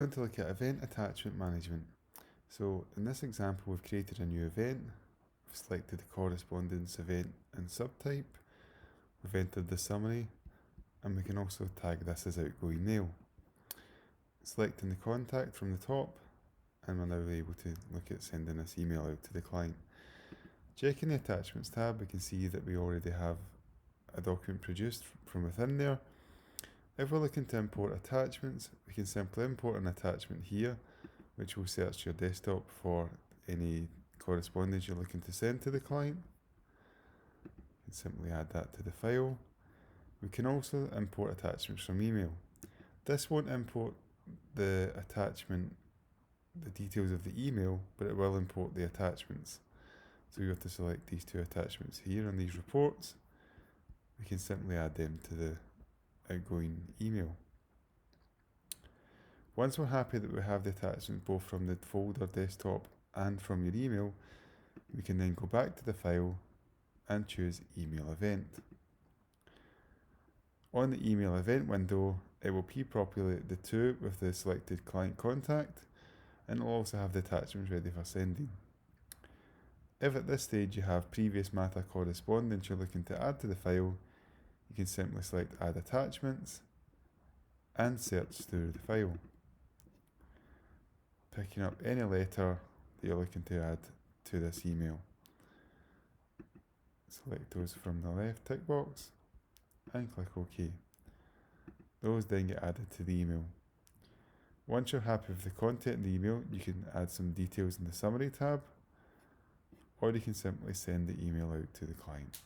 We're going to look at event attachment management. So in this example, we've created a new event. We've selected the correspondence event and subtype. We've entered the summary, and we can also tag this as outgoing mail. Selecting the contact from the top, and we're now able to look at sending this email out to the client. Checking the attachments tab, we can see that we already have a document produced from within there. If we're looking to import attachments, we can simply import an attachment here, which will search your desktop for any correspondence you're looking to send to the client. You can simply add that to the file. We can also import attachments from email. This won't import the attachment, the details of the email, but it will import the attachments. So you have to select these two attachments here on these reports. We can simply add them to the outgoing email. Once we're happy that we have the attachments both from the folder desktop and from your email, we can then go back to the file and choose Email Event. On the Email Event window, it will pre-populate the two with the selected client contact, and it will also have the attachments ready for sending. If at this stage you have previous matter correspondence you're looking to add to the file, you can simply select Add Attachments and search through the file, picking up any letter that you're looking to add to this email. Select those from the left tick box and click OK. Those then get added to the email. Once you're happy with the content in the email, you can add some details in the Summary tab, or you can simply send the email out to the client.